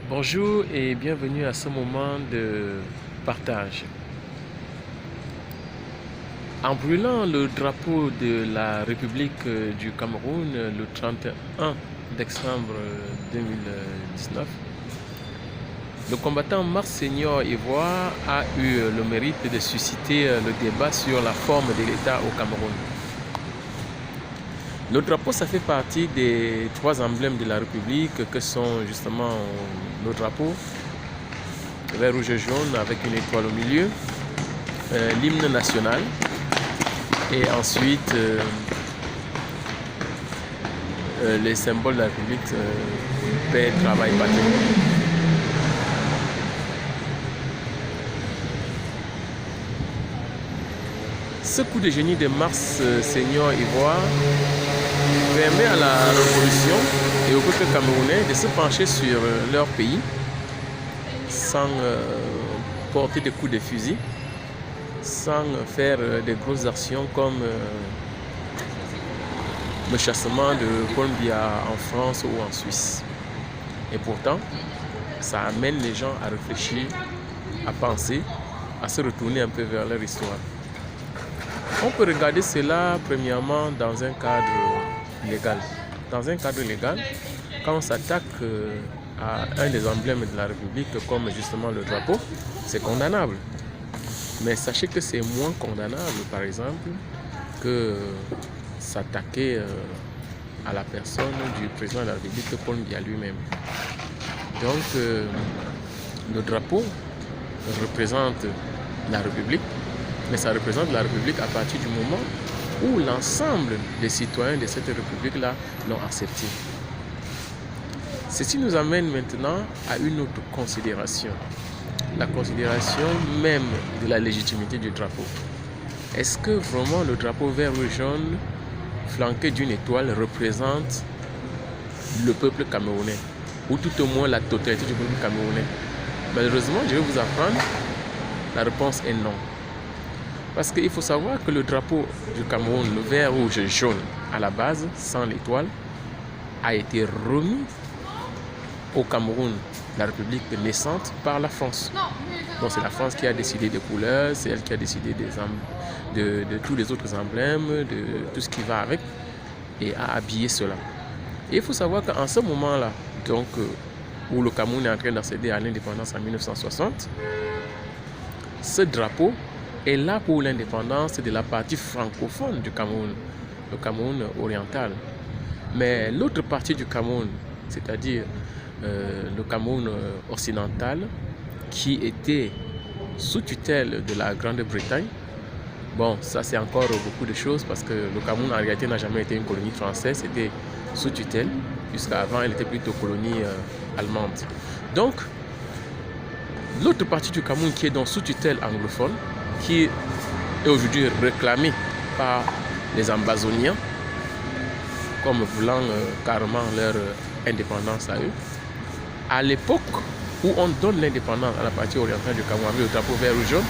Bonjour et bienvenue à ce moment de partage. En brûlant le drapeau de la République du Cameroun le 31 décembre 2019, le combattant Mars Senior Ivoire a eu le mérite de susciter le débat sur la forme de l'État au Cameroun. Le drapeau, ça fait partie des trois emblèmes de la République que sont justement le drapeau, vert, rouge et jaune avec une étoile au milieu, l'hymne national et ensuite les symboles de la République, paix, travail, patrie. Ce coup de génie de Mars Senior Ivoire permet à la révolution et au peuple camerounais de se pencher sur leur pays sans porter des coups de fusil, sans faire de grosses actions comme le chassement de Columbia en France ou en Suisse. Et pourtant, ça amène les gens à réfléchir, à penser, à se retourner un peu vers leur histoire. On peut regarder cela premièrement dans un cadre légal. Dans un cadre légal, quand on s'attaque à un des emblèmes de la République, comme justement le drapeau, c'est condamnable. Mais sachez que c'est moins condamnable, par exemple, que s'attaquer à la personne du président de la République, Paul Biya lui-même. Donc, le drapeau représente la République, mais ça représente la République à partir du moment où l'ensemble des citoyens de cette République-là l'ont accepté. Ceci nous amène maintenant à une autre considération, la considération même de la légitimité du drapeau. Est-ce que vraiment le drapeau vert ou jaune, flanqué d'une étoile, représente le peuple camerounais, ou tout au moins la totalité du peuple camerounais? Malheureusement, je vais vous apprendre, la réponse est non. Parce qu'il faut savoir que le drapeau du Cameroun, le vert, rouge et jaune, à la base, sans l'étoile, a été remis au Cameroun, la République naissante, par la France. Donc c'est la France qui a décidé des couleurs, c'est elle qui a décidé de tous les autres emblèmes, de tout ce qui va avec, et a habillé cela. Et il faut savoir qu'en ce moment-là, donc, où le Cameroun est en train d'accéder à l'indépendance en 1960, ce drapeau est là pour l'indépendance de la partie francophone du Cameroun, le Cameroun oriental. Mais l'autre partie du Cameroun, c'est-à-dire le Cameroun occidental, qui était sous tutelle de la Grande-Bretagne, bon, ça c'est encore beaucoup de choses parce que le Cameroun en réalité n'a jamais été une colonie française, c'était sous tutelle, puisqu'avant elle était plutôt colonie allemande. Donc, l'autre partie du Cameroun qui est donc sous tutelle anglophone, qui est aujourd'hui réclamée par les Ambazoniens comme voulant carrément leur indépendance à eux. À l'époque où on donne l'indépendance à la partie orientale du Cameroun avec le drapeau vert ou jaune,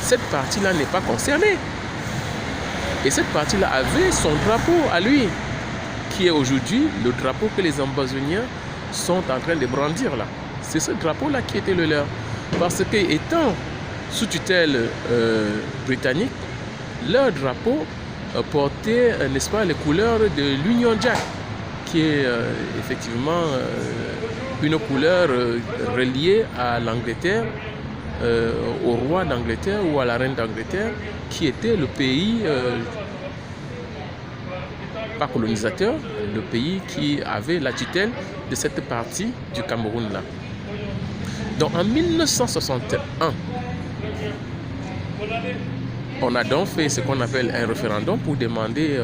cette partie-là n'est pas concernée. Et cette partie-là avait son drapeau à lui, qui est aujourd'hui le drapeau que les Ambazoniens sont en train de brandir là. C'est ce drapeau-là qui était le leur. Parce que étant sous tutelle britannique, leur drapeau portait, n'est-ce pas, les couleurs de l'Union Jack, qui est effectivement une couleur reliée à l'Angleterre, au roi d'Angleterre ou à la reine d'Angleterre, qui était le pays, pas colonisateur, le pays qui avait la tutelle de cette partie du Cameroun là. Donc en 1961, on a donc fait ce qu'on appelle un référendum pour demander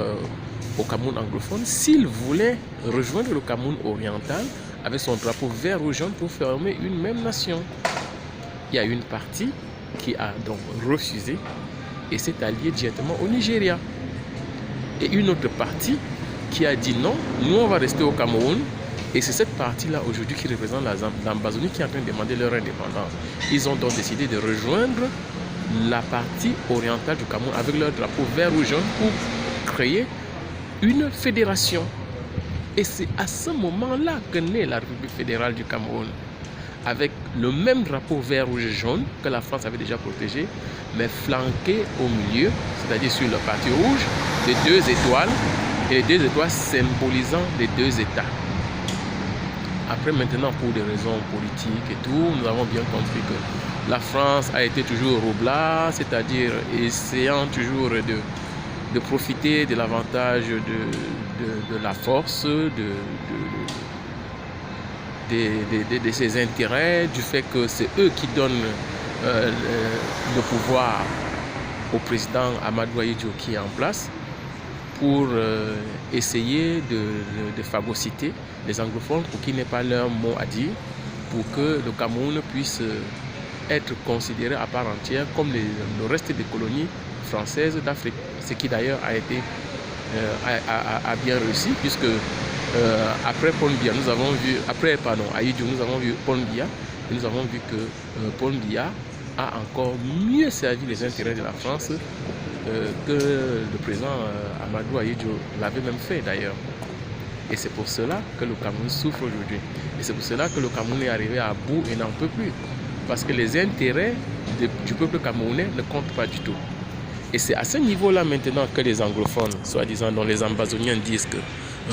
au Cameroun anglophone s'il voulait rejoindre le Cameroun oriental avec son drapeau vert ou jaune pour former une même nation. Il y a une partie qui a donc refusé et s'est alliée directement au Nigeria. Et une autre partie qui a dit non, nous on va rester au Cameroun. Et c'est cette partie-là aujourd'hui qui représente l'Ambazonie qui est en train de demander leur indépendance. Ils ont donc décidé de rejoindre la partie orientale du Cameroun avec leur drapeau vert ou jaune pour créer une fédération. Et c'est à ce moment-là que naît la République fédérale du Cameroun. avec le même drapeau vert, rouge et jaune que la France avait déjà protégé, mais flanqué au milieu, c'est-à-dire sur la partie rouge, de 2 étoiles, et les 2 étoiles symbolisant les 2 États. Après, maintenant, pour des raisons politiques et tout, nous avons bien compris que la France a été toujours roubla, c'est-à-dire essayant toujours de profiter de l'avantage de la force, de ses intérêts, du fait que c'est eux qui donnent le pouvoir au président Amadou Ahidjo qui est en place, pour essayer de phagocyter les anglophones pour qu'ils n'aient pas leur mot à dire, pour que le Cameroun puisse être considéré à part entière comme le reste des colonies françaises d'Afrique. Ce qui d'ailleurs a été bien réussi, puisque après Paul Biya, nous avons vu, Ahidjo, nous avons vu Paul Biya, et nous avons vu que Paul Biya a encore mieux servi les intérêts de la France que le président Amadou Ahidjo l'avait même fait d'ailleurs. Et c'est pour cela que le Cameroun souffre aujourd'hui. Et c'est pour cela que le Cameroun est arrivé à bout et n'en peut plus. Parce que les intérêts du peuple camerounais ne comptent pas du tout. Et c'est à ce niveau-là maintenant que les anglophones, soi-disant dont les ambazoniens, disent que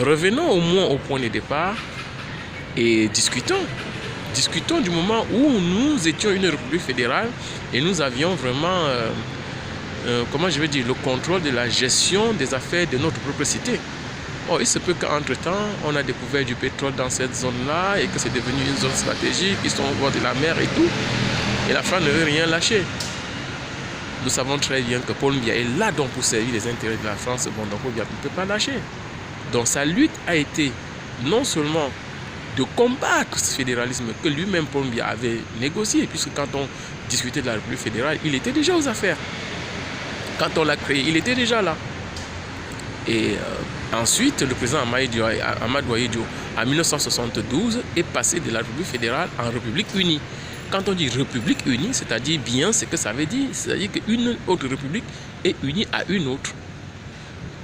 revenons au moins au point de départ et discutons. Discutons du moment où nous étions une république fédérale et nous avions vraiment comment je vais dire, le contrôle de la gestion des affaires de notre propre cité. Oh, il se peut qu'entre-temps, on a découvert du pétrole dans cette zone-là et que c'est devenu une zone stratégique, ils sont au bord de la mer et tout. Et la France ne veut rien lâcher. Nous savons très bien que Paul Biya est là donc pour servir les intérêts de la France. Bon, donc Paul Biya ne peut pas lâcher. Donc sa lutte a été non seulement de combattre ce fédéralisme que lui-même Paul Biya avait négocié, puisque quand on discutait de la République fédérale, il était déjà aux affaires. Quand on l'a créé, il était déjà là. Et ensuite, le président Amadou Ahidjo, en 1972, est passé de la République fédérale en République unie. Quand on dit République unie, c'est-à-dire bien ce que ça veut dire. C'est-à-dire qu'une autre république est unie à une autre.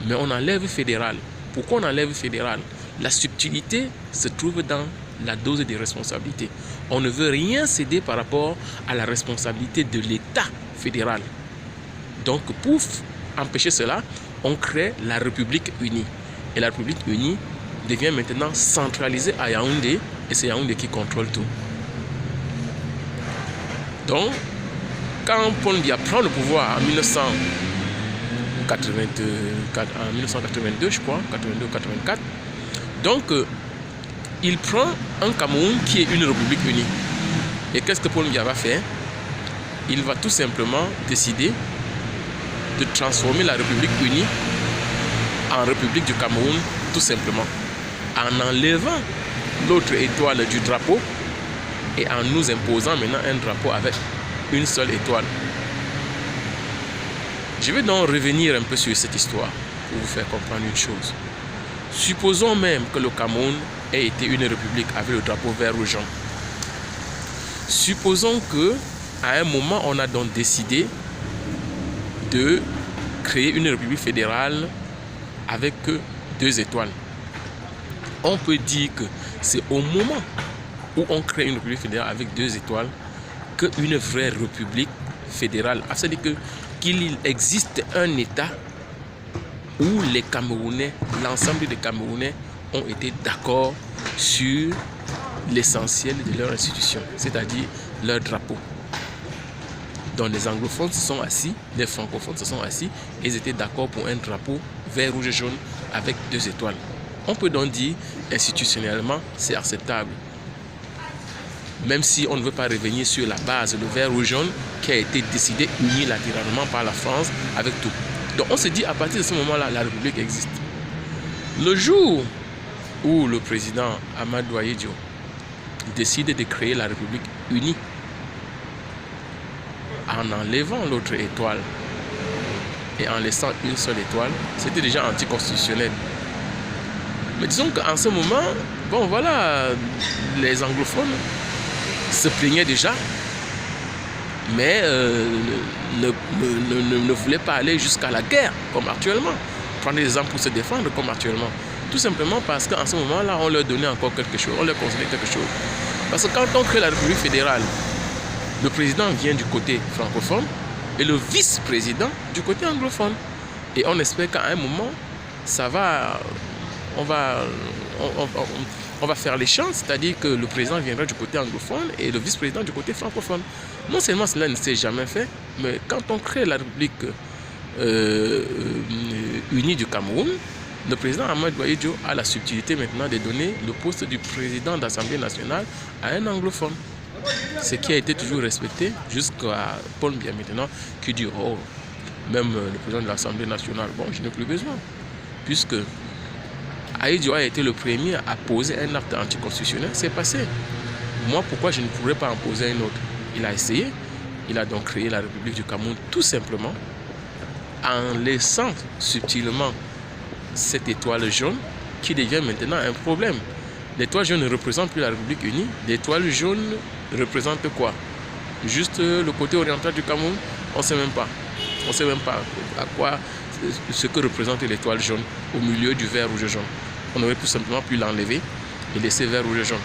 Mais on enlève fédéral. Pourquoi on enlève fédéral? La subtilité se trouve dans la dose des responsabilités. On ne veut rien céder par rapport à la responsabilité de l'État fédéral. Donc, pour empêcher cela, on crée la République unie. Et la République unie devient maintenant centralisée à Yaoundé, et c'est Yaoundé qui contrôle tout. Donc, quand Paul Biya prend le pouvoir en 1982, je crois, 82-84, donc il prend un Cameroun qui est une République unie. Et qu'est-ce que Paul Biya va faire? Il va tout simplement décider de transformer la République unie en République du Cameroun, tout simplement, en enlevant l'autre étoile du drapeau et en nous imposant maintenant un drapeau avec une seule étoile. Je vais donc revenir un peu sur cette histoire pour vous faire comprendre une chose. Supposons même que le Cameroun ait été une république avec le drapeau vert rouge jaune. Supposons que à un moment on a donc décidé de créer une république fédérale avec 2 étoiles. On peut dire que c'est au moment où on crée une république fédérale avec 2 étoiles qu'une vraie république fédérale. C'est-à-dire qu'il existe un État où les Camerounais, l'ensemble des Camerounais ont été d'accord sur l'essentiel de leur institution, c'est-à-dire leur drapeau. Donc les anglophones se sont assis, les francophones se sont assis et ils étaient d'accord pour un drapeau vert, rouge et jaune avec 2 étoiles. On peut donc dire institutionnellement c'est acceptable. Même si on ne veut pas revenir sur la base, le vert rouge jaune qui a été décidé unilatéralement par la France avec tout. Donc on se dit à partir de ce moment-là, la République existe. Le jour où le président Amadou Ahidjo décide de créer la République unie, en enlevant l'autre étoile et en laissant une seule étoile, c'était déjà anticonstitutionnel. Mais disons qu'en ce moment, bon voilà, les anglophones se plaignaient déjà, mais ne voulaient pas aller jusqu'à la guerre, comme actuellement. Prendre des armes pour se défendre, comme actuellement. Tout simplement parce qu'en ce moment-là, on leur donnait encore quelque chose, on leur conseillait quelque chose. Parce que quand on crée la République fédérale, le président vient du côté francophone et le vice-président du côté anglophone. Et on espère qu'à un moment, ça va, on va faire l'échange, c'est-à-dire que le président viendra du côté anglophone et le vice-président du côté francophone. Non seulement cela ne s'est jamais fait, mais quand on crée la République unie du Cameroun, le président Ahmed Ouahidjo a la subtilité maintenant de donner le poste du président d'Assemblée nationale à un anglophone. Ce qui a été toujours respecté jusqu'à Paul Biya maintenant, qui dit oh, même le président de l'Assemblée nationale, bon, je n'ai plus besoin. Puisque Ahidjo a été le premier à poser un acte anticonstitutionnel, c'est passé. Moi, pourquoi je ne pourrais pas en poser un autre? Il a essayé. Il a donc créé la République du Cameroun tout simplement en laissant subtilement cette étoile jaune qui devient maintenant un problème. L'étoile jaune ne représente plus la République unie. L'étoile jaune représente quoi? Juste le côté oriental du Cameroun? On ne sait même pas. On ne sait même pas à quoi, ce que représente l'étoile jaune au milieu du vert rouge jaune. On aurait tout simplement pu l'enlever et laisser vert rouge jaune.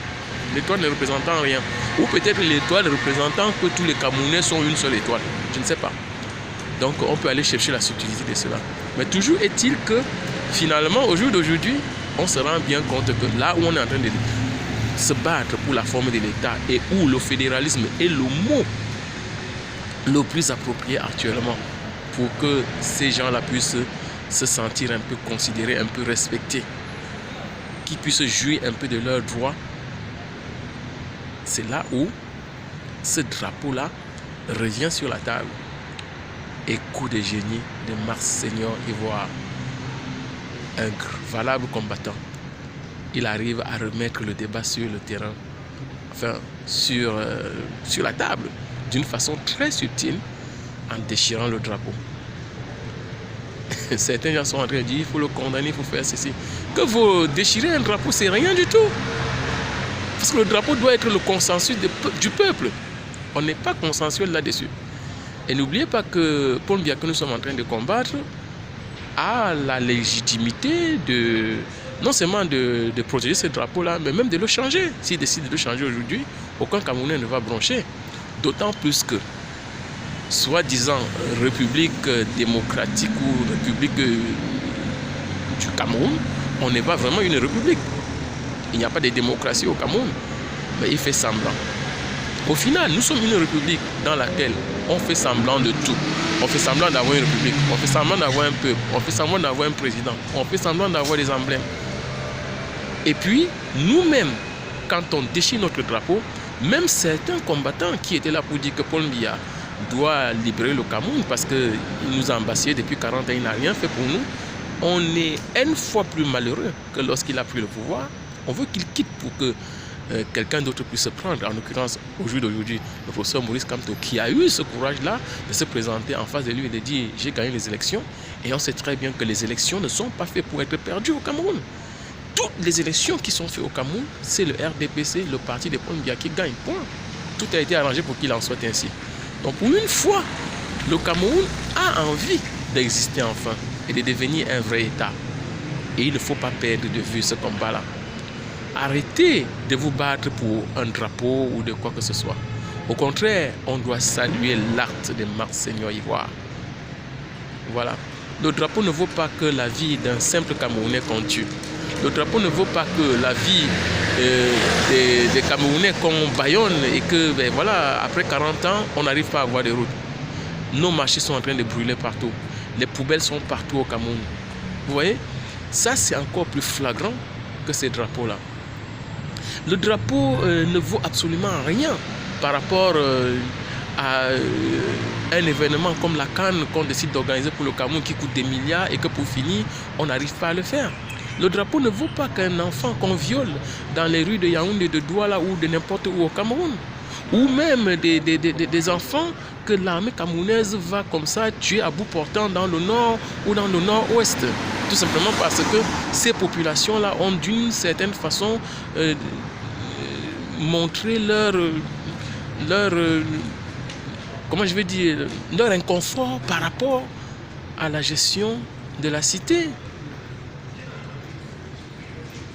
L'étoile ne représentant rien. Ou peut-être l'étoile représentant que tous les Camerounais sont une seule étoile. Je ne sais pas. Donc on peut aller chercher la subtilité de cela. Mais toujours est-il que finalement, au jour d'aujourd'hui, on se rend bien compte que là où on est en train de se battre pour la forme de l'État et où le fédéralisme est le mot le plus approprié actuellement pour que ces gens-là puissent se sentir un peu considérés, un peu respectés, qu'ils puissent jouir un peu de leurs droits, c'est là où ce drapeau-là revient sur la table. Et coup de génie de Mars Seigneur Ivoire, un valable combattant, il arrive à remettre le débat sur le terrain, enfin sur la table, d'une façon très subtile, en déchirant le drapeau. Certains gens sont en train de dire il faut le condamner, il faut faire ceci. Que vous déchirez un drapeau, c'est rien du tout. Parce que le drapeau doit être le consensus du peuple. On n'est pas consensuel là-dessus. Et n'oubliez pas que Paul Biya que nous sommes en train de combattre a la légitimité de non seulement de protéger ce drapeau-là, mais même de le changer. S'il décide de le changer aujourd'hui, aucun Camerounais ne va broncher. D'autant plus que, soi-disant République démocratique ou République du Cameroun, on n'est pas vraiment une république. Il n'y a pas de démocratie au Cameroun, mais il fait semblant. Au final, nous sommes une république dans laquelle on fait semblant de tout. On fait semblant d'avoir une république, on fait semblant d'avoir un peuple, on fait semblant d'avoir un président, on fait semblant d'avoir des emblèmes. Et puis, nous-mêmes, quand on déchire notre drapeau, même certains combattants qui étaient là pour dire que Paul Biya doit libérer le Cameroun parce qu'il nous a embassés depuis 40 ans, il n'a rien fait pour nous, on est une fois plus malheureux que lorsqu'il a pris le pouvoir. On veut qu'il quitte pour que quelqu'un d'autre puisse se prendre, en l'occurrence au jour d'aujourd'hui le professeur Maurice Kamto, qui a eu ce courage-là de se présenter en face de lui et de dire j'ai gagné les élections. Et on sait très bien que les élections ne sont pas faites pour être perdues au Cameroun. Toutes les élections qui sont faites au Cameroun, c'est le RDPC, le parti de Paul Biya qui gagne. Point. Tout a été arrangé pour qu'il en soit ainsi. Donc pour une fois, le Cameroun a envie d'exister enfin et de devenir un vrai État. Et il ne faut pas perdre de vue ce combat-là. Arrêtez de vous battre pour un drapeau ou de quoi que ce soit. Au contraire, on doit saluer l'acte de Mars Seigneur Ivoire. Voilà. Le drapeau ne vaut pas que la vie d'un simple Camerounais qu'on tue. Le drapeau ne vaut pas que la vie des Camerounais qu'on bâillonne et que, ben voilà, après 40 ans, on n'arrive pas à avoir de route. Nos marchés sont en train de brûler partout. Les poubelles sont partout au Cameroun. Vous voyez? Ça, c'est encore plus flagrant que ces drapeaux-là. Le drapeau ne vaut absolument rien par rapport à un événement comme la CAN qu'on décide d'organiser pour le Cameroun qui coûte des milliards et que pour finir, on n'arrive pas à le faire. Le drapeau ne vaut pas qu'un enfant qu'on viole dans les rues de Yaoundé, de Douala ou de n'importe où au Cameroun. Ou même des enfants que l'armée camerounaise va comme ça tuer à bout portant dans le nord ou dans le nord-ouest. Tout simplement parce que ces populations-là ont d'une certaine façon montré comment je vais dire, leur inconfort par rapport à la gestion de la cité.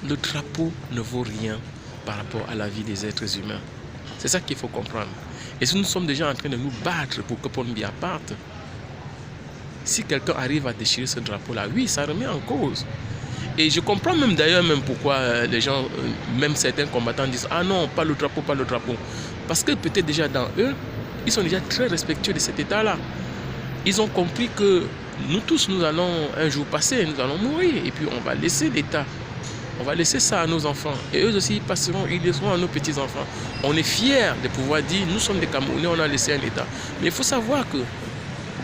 Le drapeau ne vaut rien par rapport à la vie des êtres humains. C'est ça qu'il faut comprendre. Et si nous sommes déjà en train de nous battre pour que Paul Biya parte, si quelqu'un arrive à déchirer ce drapeau-là, oui, ça remet en cause. Et je comprends même d'ailleurs pourquoi les gens, même certains combattants disent « Ah non, pas le drapeau, pas le drapeau ». Parce que peut-être déjà dans eux, ils sont déjà très respectueux de cet état-là. Ils ont compris que nous tous, nous allons un jour passer, nous allons mourir. Et puis on va laisser l'état. On va laisser ça à nos enfants. Et eux aussi, ils passeront, ils laisseront à nos petits-enfants. On est fiers de pouvoir dire, nous sommes des Camerounais, on a laissé un état. Mais il faut savoir que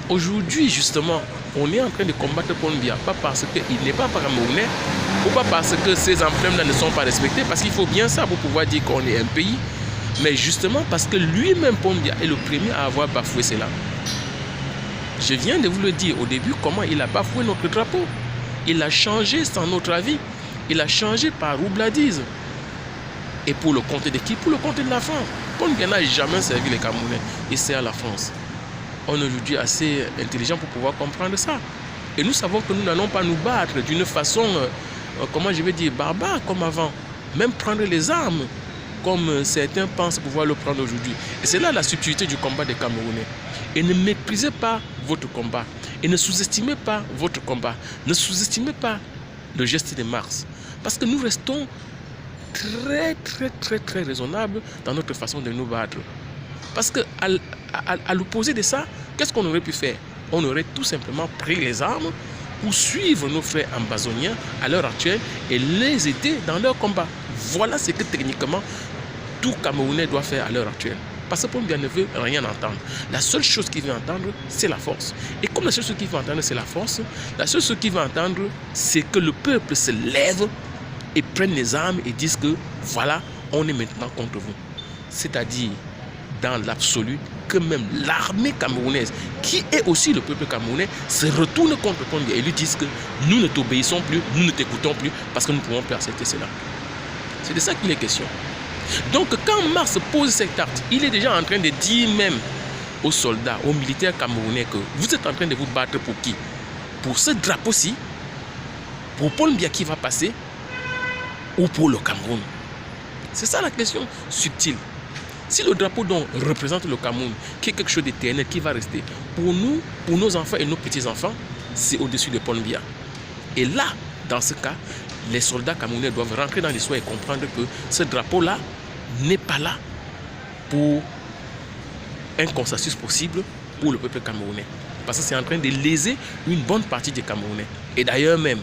aujourd'hui, justement, on est en train de combattre Paul Biya, pas parce qu'il n'est pas Camerounais, ou pas parce que ses emblèmes-là ne sont pas respectés, parce qu'il faut bien ça pour pouvoir dire qu'on est un pays, mais justement parce que lui-même, Paul Biya, est le premier à avoir bafoué cela. Je viens de vous le dire au début, comment il a bafoué notre drapeau. Il a changé sans notre avis. Il a changé par roubladise. Et pour le compte de qui? Pour le compte de la France. Paul Biya n'a jamais servi les Camerounais. Il sert la France. On est aujourd'hui assez intelligent pour pouvoir comprendre ça. Et nous savons que nous n'allons pas nous battre d'une façon, comment je vais dire, barbare comme avant. Même prendre les armes, comme certains pensent pouvoir le prendre aujourd'hui. Et c'est là la subtilité du combat des Camerounais. Et ne méprisez pas votre combat. Et ne sous-estimez pas votre combat. Ne sous-estimez pas le geste de Mars. Parce que nous restons très raisonnables dans notre façon de nous battre. Parce qu'à l'opposé de ça, qu'est-ce qu'on aurait pu faire? On aurait tout simplement pris les armes pour suivre nos frères ambazoniens à l'heure actuelle et les aider dans leur combat. Voilà ce que techniquement tout Camerounais doit faire à l'heure actuelle. Parce que Paul Biya ne veut rien entendre. La seule chose qu'il veut entendre, c'est la force. Et comme la seule chose qu'il veut entendre, c'est la force, la seule chose qu'il veut entendre, c'est que le peuple se lève et prenne les armes et dise que voilà, on est maintenant contre vous. C'est-à-dire, dans l'absolu, que même l'armée camerounaise, qui est aussi le peuple camerounais, se retourne contre Paul Biya et lui disent que nous ne t'obéissons plus, nous ne t'écoutons plus, parce que nous ne pouvons plus accepter cela. C'est de ça qu'il est question. Donc quand Mars pose cet acte, il est déjà en train de dire même aux soldats, aux militaires camerounais que vous êtes en train de vous battre pour qui? Pour ce drapeau-ci? Pour Paul Biya qui va passer? Ou pour le Cameroun? C'est ça la question subtile. Si le drapeau donc représente le Cameroun, qui est quelque chose d'éternel, qui va rester, pour nous, pour nos enfants et nos petits-enfants, c'est au-dessus de Paul Biya. Et là, dans ce cas, les soldats camerounais doivent rentrer dans l'histoire et comprendre que ce drapeau-là n'est pas là pour un consensus possible pour le peuple camerounais. Parce que c'est en train de léser une bonne partie des Camerounais. Et d'ailleurs même,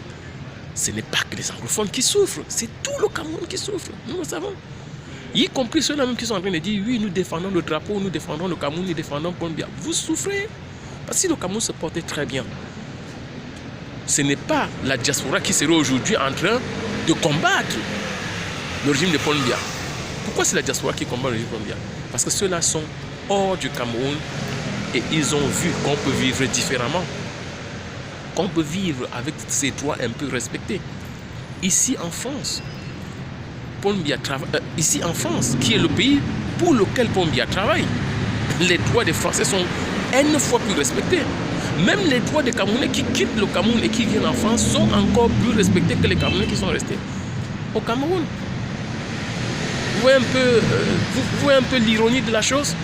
ce n'est pas que les anglophones qui souffrent, c'est tout le Cameroun qui souffre, nous le savons. Y compris ceux-là même qui sont en train de dire, oui, nous défendons le drapeau, nous défendons le Cameroun, nous défendons Paul Biya. Vous souffrez. Parce que si le Cameroun se portait très bien, ce n'est pas la diaspora qui serait aujourd'hui en train de combattre le régime de Paul Biya. Pourquoi c'est la diaspora qui combat le régime de Paul Biya? Parce que ceux-là sont hors du Cameroun et ils ont vu qu'on peut vivre différemment, qu'on peut vivre avec ses droits un peu respectés. Ici en France, Paul Biya travaille. Ici en France, qui est le pays pour lequel Paul Biya travaille, les droits des Français sont N fois plus respectés. Même les droits des Camerounais qui quittent le Cameroun et qui viennent en France sont encore plus respectés que les Camerounais qui sont restés au Cameroun. Vous voyez un peu l'ironie de la chose?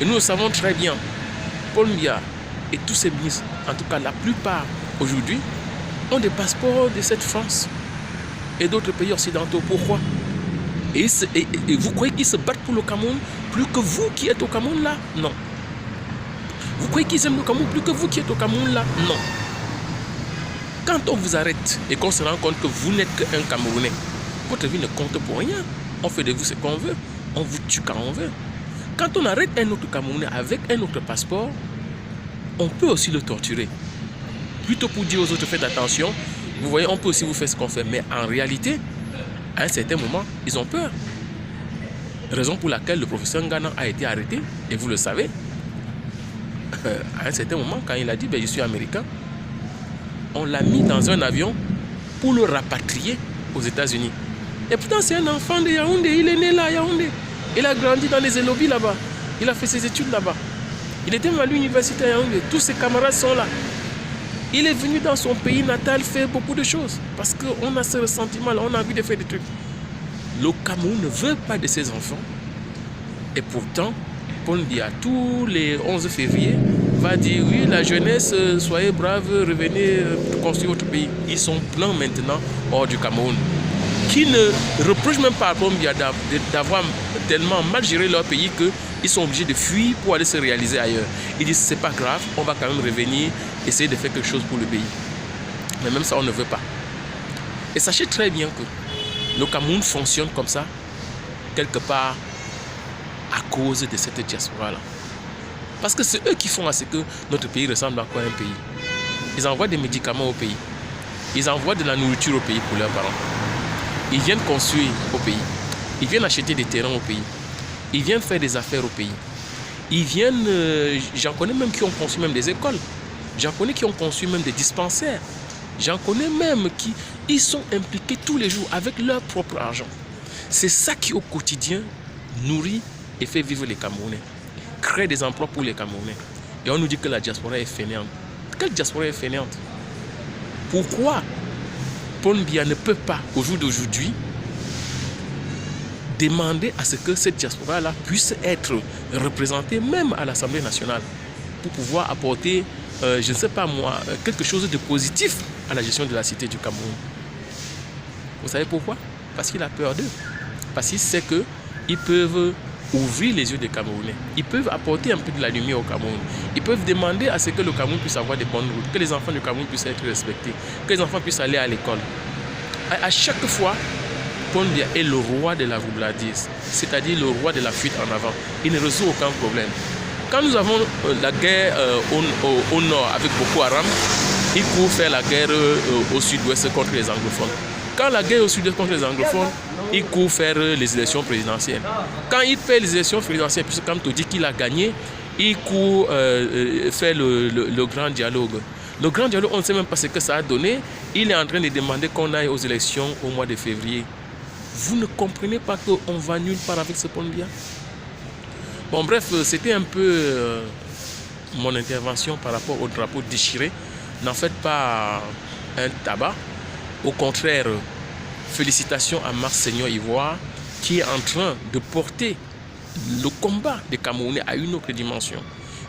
Et nous le savons très bien. Paul Biya et tous ses ministres, en tout cas la plupart aujourd'hui, ont des passeports de cette France et d'autres pays occidentaux. Pourquoi? Et vous croyez qu'ils se battent pour le Cameroun plus que vous qui êtes au Cameroun là? Non. Vous croyez qu'ils aiment le Cameroun plus que vous qui êtes au Cameroun là? Non. Quand on vous arrête et qu'on se rend compte que vous n'êtes qu'un Camerounais, votre vie ne compte pour rien. On fait de vous ce qu'on veut. On vous tue quand on veut. Quand on arrête un autre Camerounais avec un autre passeport, on peut aussi le torturer. Plutôt pour dire aux autres, faites attention. Vous voyez, on peut aussi vous faire ce qu'on fait. Mais en réalité, à un certain moment, ils ont peur. Raison pour laquelle le professeur Ngana a été arrêté. Et vous le savez. À un certain moment, quand il a dit, je suis américain, on l'a mis dans un avion pour le rapatrier aux États-Unis. Et pourtant, c'est un enfant de Yaoundé. Il est né là à Yaoundé. Il a grandi dans les Elobis là-bas. Il a fait ses études là-bas. Il était même à l'université à Yaoundé. Tous ses camarades sont là. Il est venu dans son pays natal faire beaucoup de choses. Parce qu'on a ce ressentiment-là. On a envie de faire des trucs. Le Cameroun ne veut pas de ses enfants. Et pourtant, Paul Biya, tous les 11 février, va dire oui, la jeunesse, soyez braves, revenez construire votre pays. Ils sont pleins maintenant hors du Cameroun. Qui ne reprochent même pas à Paul Biya d'avoir tellement mal géré leur pays qu'ils sont obligés de fuir pour aller se réaliser ailleurs. Ils disent c'est pas grave, on va quand même revenir, essayer de faire quelque chose pour le pays. Mais même ça, on ne veut pas. Et sachez très bien que le Cameroun fonctionne comme ça, quelque part, à cause de cette diaspora-là. Parce que c'est eux qui font à ce que notre pays ressemble à quoi un pays. Ils envoient des médicaments au pays. Ils envoient de la nourriture au pays pour leurs parents. Ils viennent construire au pays. Ils viennent acheter des terrains au pays. Ils viennent faire des affaires au pays. Ils viennent... j'en connais même qui ont construit même des écoles. J'en connais qui ont construit même des dispensaires. J'en connais même qui... Ils sont impliqués tous les jours avec leur propre argent. C'est ça qui, au quotidien, nourrit et fait vivre les Camerounais, crée des emplois pour les Camerounais. Et on nous dit que la diaspora est fainéante. Quelle diaspora est fainéante? Pourquoi Paul Biya ne peut pas, au jour d'aujourd'hui, demander à ce que cette diaspora-là puisse être représentée même à l'Assemblée nationale pour pouvoir apporter, je ne sais pas moi, quelque chose de positif à la gestion de la cité du Cameroun? Vous savez pourquoi? Parce qu'il a peur d'eux. Parce qu'il sait qu'ils peuvent ouvrir les yeux des Camerounais. Ils peuvent apporter un peu de la lumière au Cameroun. Ils peuvent demander à ce que le Cameroun puisse avoir des bonnes routes, que les enfants du Cameroun puissent être respectés, que les enfants puissent aller à l'école. À chaque fois, Paul Biya est le roi de la roublardise, c'est-à-dire le roi de la fuite en avant. Il ne résout aucun problème. Quand nous avons la guerre au nord avec Boko Haram, il court faire la guerre au sud-ouest contre les anglophones. Quand la guerre au sud-est contre les anglophones, il court faire les élections présidentielles. Quand il fait les élections présidentielles, puisque comme tu dis qu'il a gagné, il court faire le grand dialogue. Le grand dialogue, on ne sait même pas ce que ça a donné. Il est en train de demander qu'on aille aux élections au mois de février. Vous ne comprenez pas qu'on va nulle part avec ce Paul Biya? Bon, bref, c'était un peu mon intervention par rapport au drapeau déchiré. N'en faites pas un tabac. Au contraire, félicitations à Marc Seigneur Ivoire qui est en train de porter le combat des Camerounais à une autre dimension.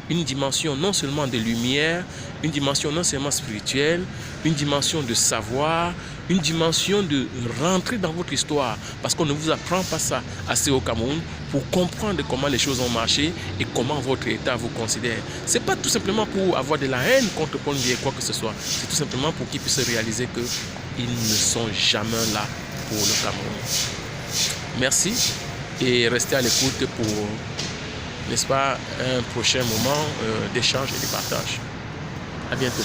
Une dimension non seulement de lumière, une dimension non seulement spirituelle, une dimension de savoir, une dimension de rentrer dans votre histoire. Parce qu'on ne vous apprend pas ça assez au Cameroun pour comprendre comment les choses ont marché et comment votre État vous considère. Ce n'est pas tout simplement pour avoir de la haine contre Paul Biya quoi que ce soit. C'est tout simplement pour qu'ils puissent réaliser qu'ils ne sont jamais là pour le Cameroun. Merci et restez à l'écoute pour, n'est-ce pas, un prochain moment d'échange et de partage. À bientôt.